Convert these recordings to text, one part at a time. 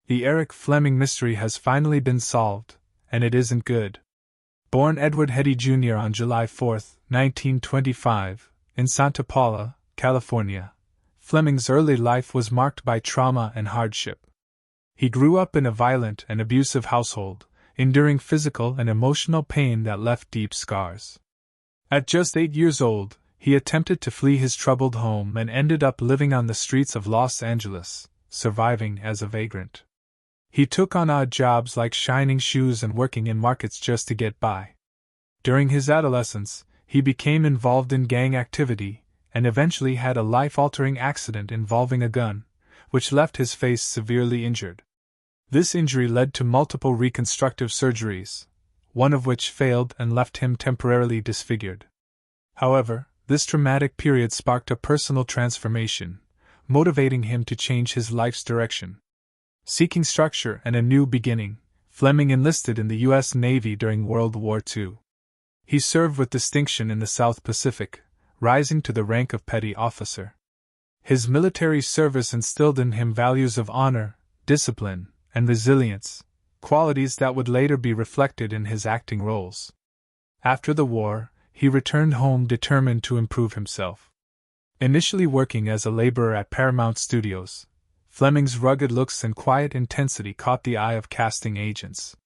The Eric Fleming mystery has finally been solved, and it isn't good. Born Edward Heddy Jr. on July 4, 1925, in Santa Paula, California, Fleming's early life was marked by trauma and hardship. He grew up in a violent and abusive household, enduring physical and emotional pain that left deep scars. At just 8 years old, he attempted to flee his troubled home and ended up living on the streets of Los Angeles, surviving as a vagrant. He took on odd jobs like shining shoes and working in markets just to get by. During his adolescence, he became involved in gang activity and eventually had a life-altering accident involving a gun, which left his face severely injured. This injury led to multiple reconstructive surgeries, one of which failed and left him temporarily disfigured. However, this traumatic period sparked a personal transformation, motivating him to change his life's direction. Seeking structure and a new beginning, Fleming enlisted in the U.S. Navy during World War II. He served with distinction in the South Pacific, rising to the rank of petty officer. His military service instilled in him values of honor, discipline, and resilience, qualities that would later be reflected in his acting roles. After the war, he returned home determined to improve himself. Initially working as a laborer at Paramount Studios, Fleming's rugged looks and quiet intensity caught the eye of casting agents.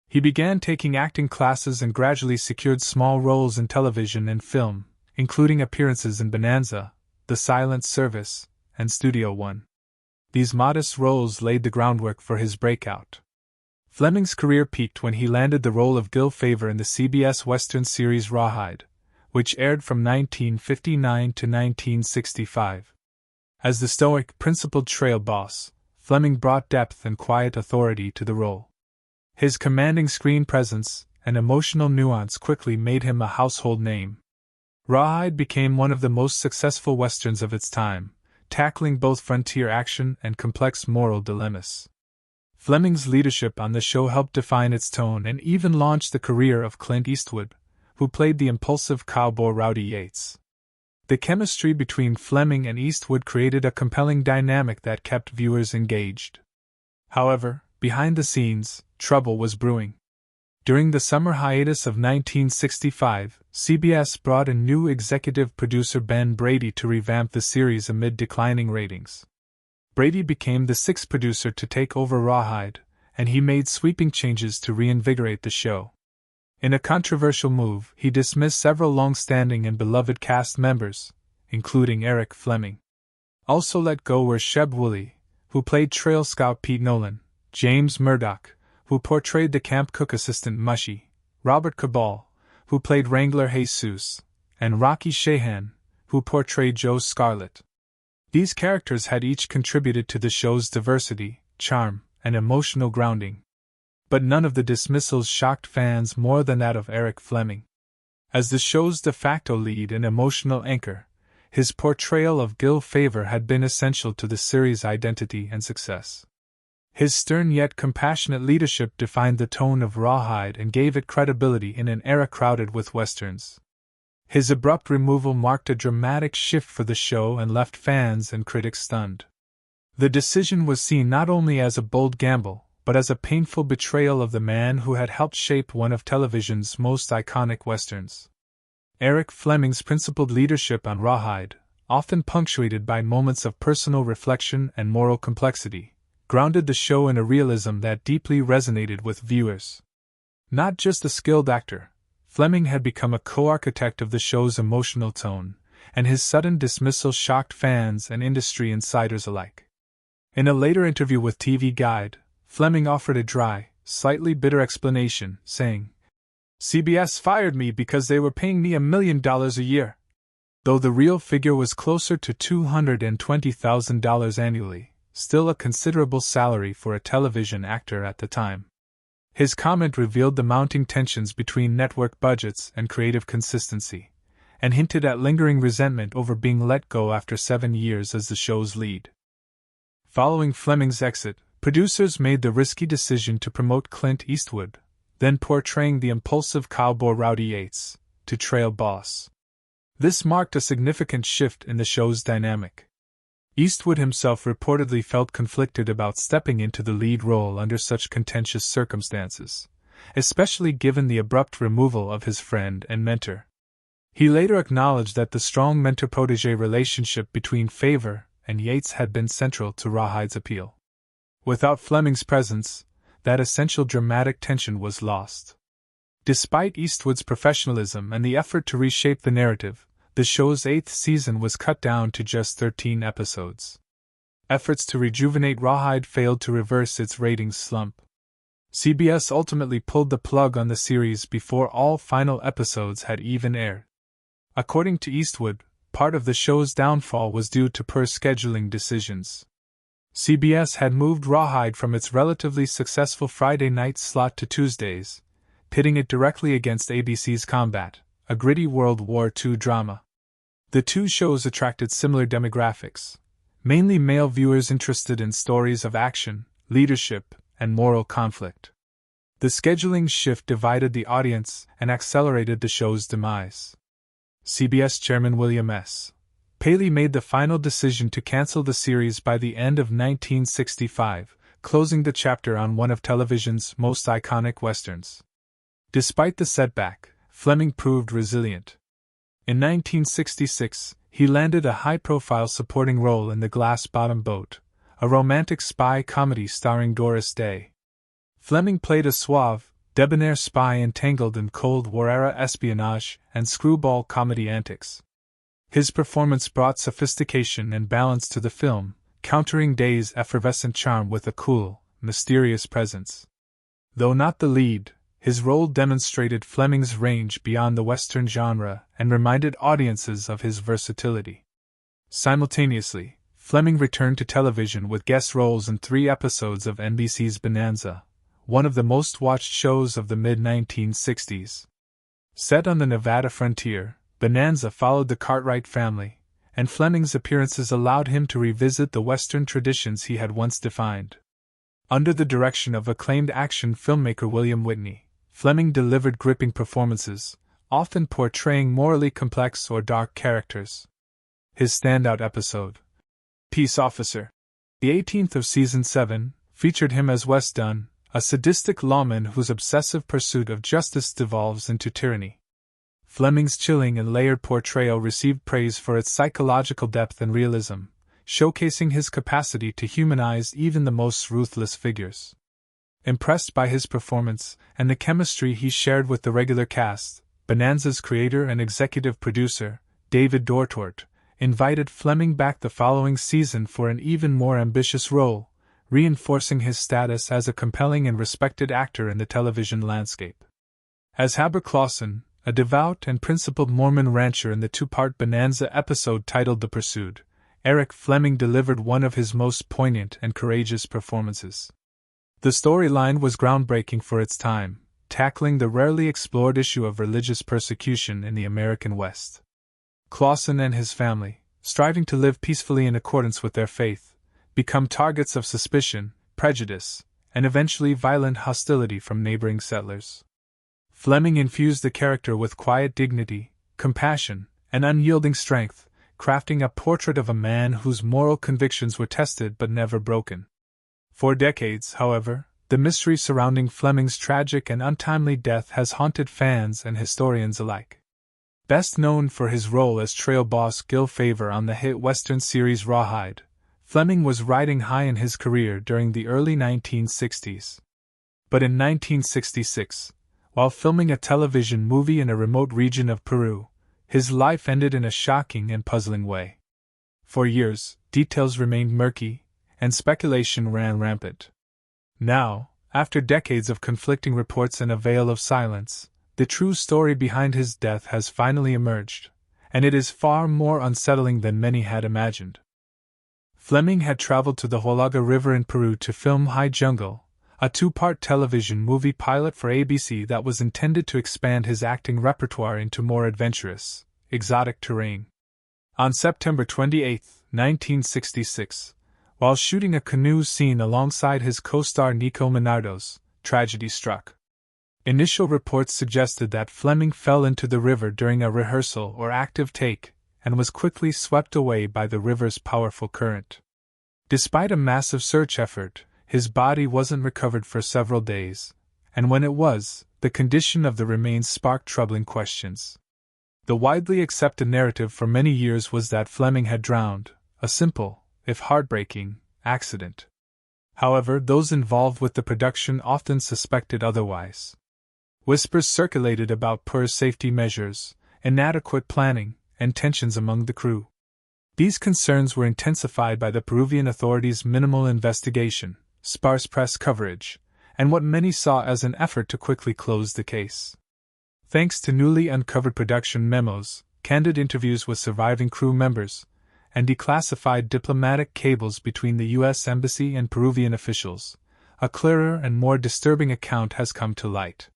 He began taking acting classes and gradually secured small roles in television and film, including appearances in Bonanza, The Silent Service, and Studio One. These modest roles laid the groundwork for his breakout. Fleming's career peaked when he landed the role of Gil Favor in the CBS Western series Rawhide, which aired from 1959 to 1965. As the stoic, principled trail boss, Fleming brought depth and quiet authority to the role. His commanding screen presence and emotional nuance quickly made him a household name. Rawhide became one of the most successful westerns of its time, tackling both frontier action and complex moral dilemmas. Fleming's leadership on the show helped define its tone and even launched the career of Clint Eastwood, who played the impulsive cowboy Rowdy Yates. The chemistry between Fleming and Eastwood created a compelling dynamic that kept viewers engaged. However, behind the scenes, trouble was brewing. During the summer hiatus of 1965, CBS brought in new executive producer Ben Brady to revamp the series amid declining ratings. Brady became the sixth producer to take over Rawhide, and he made sweeping changes to reinvigorate the show. In a controversial move, he dismissed several long-standing and beloved cast members, including Eric Fleming. Also let go were Sheb Woolley, who played Trail Scout Pete Nolan, James Murdoch, who portrayed the camp cook assistant Mushy, Robert Cabal, who played Wrangler Jesus, and Rocky Shahan, who portrayed Joe Scarlett. These characters had each contributed to the show's diversity, charm, and emotional grounding. But none of the dismissals shocked fans more than that of Eric Fleming. As the show's de facto lead and emotional anchor, his portrayal of Gil Favor had been essential to the series' identity and success. His stern yet compassionate leadership defined the tone of Rawhide and gave it credibility in an era crowded with westerns. His abrupt removal marked a dramatic shift for the show and left fans and critics stunned. The decision was seen not only as a bold gamble, but as a painful betrayal of the man who had helped shape one of television's most iconic westerns. Eric Fleming's principled leadership on Rawhide, often punctuated by moments of personal reflection and moral complexity, grounded the show in a realism that deeply resonated with viewers. Not just a skilled actor, Fleming had become a co-architect of the show's emotional tone, and his sudden dismissal shocked fans and industry insiders alike. In a later interview with TV Guide, Fleming offered a dry, slightly bitter explanation, saying, "CBS fired me because they were paying me $1 million a year." Though the real figure was closer to $220,000 annually, still a considerable salary for a television actor at the time. His comment revealed the mounting tensions between network budgets and creative consistency, and hinted at lingering resentment over being let go after 7 years as the show's lead. Following Fleming's exit, producers made the risky decision to promote Clint Eastwood, then portraying the impulsive cowboy Rowdy Yates, to trail boss. This marked a significant shift in the show's dynamic. Eastwood himself reportedly felt conflicted about stepping into the lead role under such contentious circumstances, especially given the abrupt removal of his friend and mentor. He later acknowledged that the strong mentor-protégé relationship between Favor and Yates had been central to Rawhide's appeal. Without Fleming's presence, that essential dramatic tension was lost. Despite Eastwood's professionalism and the effort to reshape the narrative, the show's 8th season was cut down to just 13 episodes. Efforts to rejuvenate Rawhide failed to reverse its ratings slump. CBS ultimately pulled the plug on the series before all final episodes had even aired. According to Eastwood, part of the show's downfall was due to poor scheduling decisions. CBS had moved Rawhide from its relatively successful Friday night slot to Tuesdays, pitting it directly against ABC's Combat, a gritty World War II drama. The two shows attracted similar demographics, mainly male viewers interested in stories of action, leadership, and moral conflict. The scheduling shift divided the audience and accelerated the show's demise. CBS chairman William S. Paley made the final decision to cancel the series by the end of 1965, closing the chapter on one of television's most iconic westerns. Despite the setback, Fleming proved resilient. In 1966, he landed a high-profile supporting role in The Glass Bottom Boat, a romantic spy comedy starring Doris Day. Fleming played a suave, debonair spy entangled in Cold War-era espionage and screwball comedy antics. His performance brought sophistication and balance to the film, countering Day's effervescent charm with a cool, mysterious presence. Though not the lead, his role demonstrated Fleming's range beyond the Western genre and reminded audiences of his versatility. Simultaneously, Fleming returned to television with guest roles in 3 episodes of NBC's Bonanza, one of the most watched shows of the mid-1960s. Set on the Nevada frontier, Bonanza followed the Cartwright family, and Fleming's appearances allowed him to revisit the Western traditions he had once defined. Under the direction of acclaimed action filmmaker William Whitney, Fleming delivered gripping performances, often portraying morally complex or dark characters. His standout episode, Peace Officer, the 18th of Season 7, featured him as Wes Dunn, a sadistic lawman whose obsessive pursuit of justice devolves into tyranny. Fleming's chilling and layered portrayal received praise for its psychological depth and realism, showcasing his capacity to humanize even the most ruthless figures. Impressed by his performance and the chemistry he shared with the regular cast, Bonanza's creator and executive producer, David Dortort, invited Fleming back the following season for an even more ambitious role, reinforcing his status as a compelling and respected actor in the television landscape. As Haber Clausen, a devout and principled Mormon rancher in the 2-part Bonanza episode titled The Pursued, Eric Fleming delivered one of his most poignant and courageous performances. The storyline was groundbreaking for its time, tackling the rarely explored issue of religious persecution in the American West. Clausen and his family, striving to live peacefully in accordance with their faith, become targets of suspicion, prejudice, and eventually violent hostility from neighboring settlers. Fleming infused the character with quiet dignity, compassion, and unyielding strength, crafting a portrait of a man whose moral convictions were tested but never broken. For decades, however, the mystery surrounding Fleming's tragic and untimely death has haunted fans and historians alike. Best known for his role as trail boss Gil Favor on the hit Western series Rawhide, Fleming was riding high in his career during the early 1960s. But in 1966, while filming a television movie in a remote region of Peru, his life ended in a shocking and puzzling way. For years, details remained murky, and speculation ran rampant. Now, after decades of conflicting reports and a veil of silence, the true story behind his death has finally emerged, and it is far more unsettling than many had imagined. Fleming had traveled to the Huallaga River in Peru to film High Jungle, a 2-part television movie pilot for ABC that was intended to expand his acting repertoire into more adventurous, exotic terrain. On September 28, 1966, while shooting a canoe scene alongside his co-star Nico Minardos, tragedy struck. Initial reports suggested that Fleming fell into the river during a rehearsal or active take, and was quickly swept away by the river's powerful current. Despite a massive search effort, his body wasn't recovered for several days, and when it was, the condition of the remains sparked troubling questions. The widely accepted narrative for many years was that Fleming had drowned, a simple, if heartbreaking, accident. However, those involved with the production often suspected otherwise. Whispers circulated about poor safety measures, inadequate planning, and tensions among the crew. These concerns were intensified by the Peruvian authorities' minimal investigation, sparse press coverage, and what many saw as an effort to quickly close the case. Thanks to newly uncovered production memos, candid interviews with surviving crew members, and declassified diplomatic cables between the U.S. Embassy and Peruvian officials, a clearer and more disturbing account has come to light.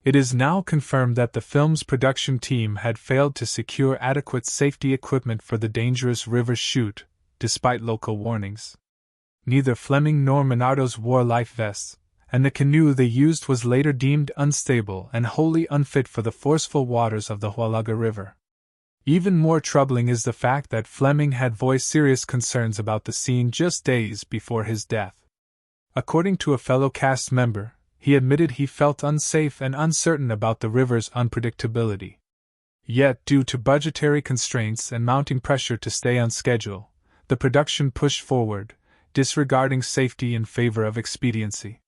It is now confirmed that the film's production team had failed to secure adequate safety equipment for the dangerous river shoot, despite local warnings. Neither Fleming nor Minardo's wore life vests, and the canoe they used was later deemed unstable and wholly unfit for the forceful waters of the Huallaga River. Even more troubling is the fact that Fleming had voiced serious concerns about the scene just days before his death. According to a fellow cast member, he admitted he felt unsafe and uncertain about the river's unpredictability. Yet, due to budgetary constraints and mounting pressure to stay on schedule, the production pushed forward, disregarding safety in favor of expediency.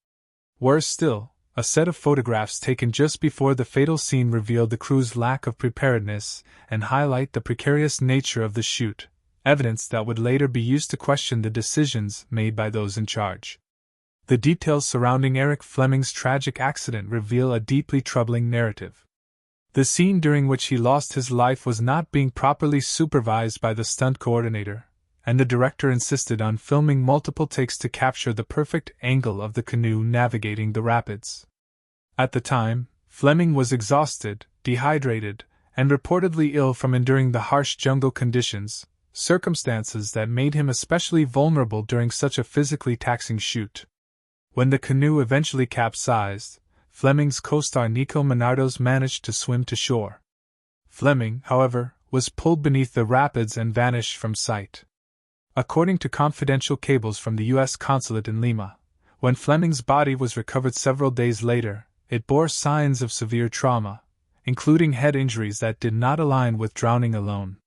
Worse still, a set of photographs taken just before the fatal scene revealed the crew's lack of preparedness and highlight the precarious nature of the shoot, evidence that would later be used to question the decisions made by those in charge. The details surrounding Eric Fleming's tragic accident reveal a deeply troubling narrative. The scene during which he lost his life was not being properly supervised by the stunt coordinator, and the director insisted on filming multiple takes to capture the perfect angle of the canoe navigating the rapids. At the time, Fleming was exhausted, dehydrated, and reportedly ill from enduring the harsh jungle conditions, circumstances that made him especially vulnerable during such a physically taxing shoot. When the canoe eventually capsized, Fleming's co-star Nico Minardos managed to swim to shore. Fleming, however, was pulled beneath the rapids and vanished from sight. According to confidential cables from the U.S. consulate in Lima, when Fleming's body was recovered several days later, it bore signs of severe trauma, including head injuries that did not align with drowning alone.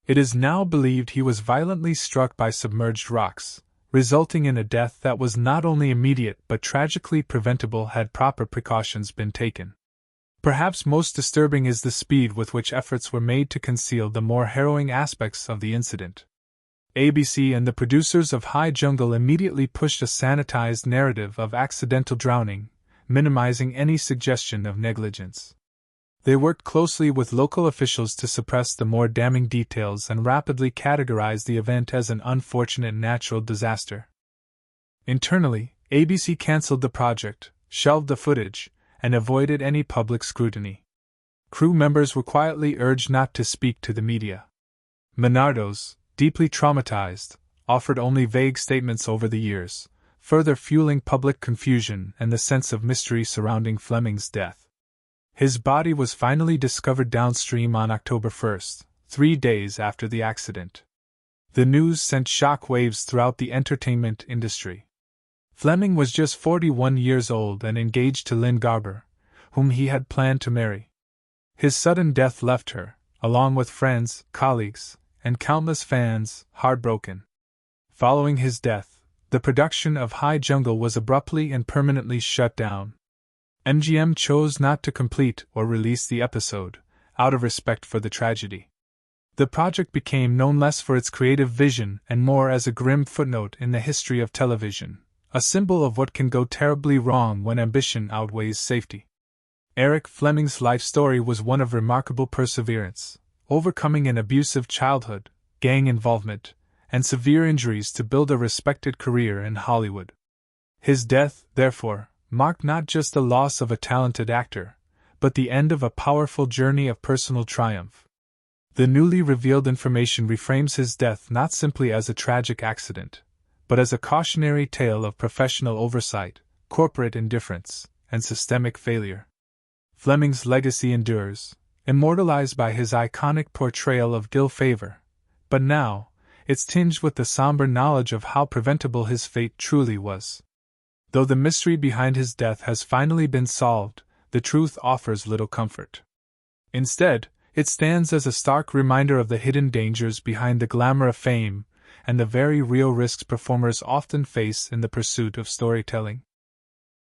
It is now believed he was violently struck by submerged rocks, resulting in a death that was not only immediate but tragically preventable had proper precautions been taken. Perhaps most disturbing is the speed with which efforts were made to conceal the more harrowing aspects of the incident. ABC and the producers of High Jungle immediately pushed a sanitized narrative of accidental drowning, minimizing any suggestion of negligence. They worked closely with local officials to suppress the more damning details and rapidly categorized the event as an unfortunate natural disaster. Internally, ABC canceled the project, shelved the footage, and avoided any public scrutiny. Crew members were quietly urged not to speak to the media. Minardos, deeply traumatized, offered only vague statements over the years, further fueling public confusion and the sense of mystery surrounding Fleming's death. His body was finally discovered downstream on October 1st, 3 days after the accident. The news sent shock waves throughout the entertainment industry. Fleming was just 41 years old and engaged to Lynn Garber, whom he had planned to marry. His sudden death left her, along with friends, colleagues, and countless fans, heartbroken. Following his death, the production of High Jungle was abruptly and permanently shut down. MGM chose not to complete or release the episode, out of respect for the tragedy. The project became known less for its creative vision and more as a grim footnote in the history of television, a symbol of what can go terribly wrong when ambition outweighs safety. Eric Fleming's life story was one of remarkable perseverance, overcoming an abusive childhood, gang involvement, and severe injuries to build a respected career in Hollywood. His death, therefore, marked not just the loss of a talented actor, but the end of a powerful journey of personal triumph. The newly revealed information reframes his death not simply as a tragic accident, but as a cautionary tale of professional oversight, corporate indifference, and systemic failure. Fleming's legacy endures, immortalized by his iconic portrayal of Dill Favor, but now, it's tinged with the somber knowledge of how preventable his fate truly was. Though the mystery behind his death has finally been solved, the truth offers little comfort. Instead, it stands as a stark reminder of the hidden dangers behind the glamour of fame and the very real risks performers often face in the pursuit of storytelling.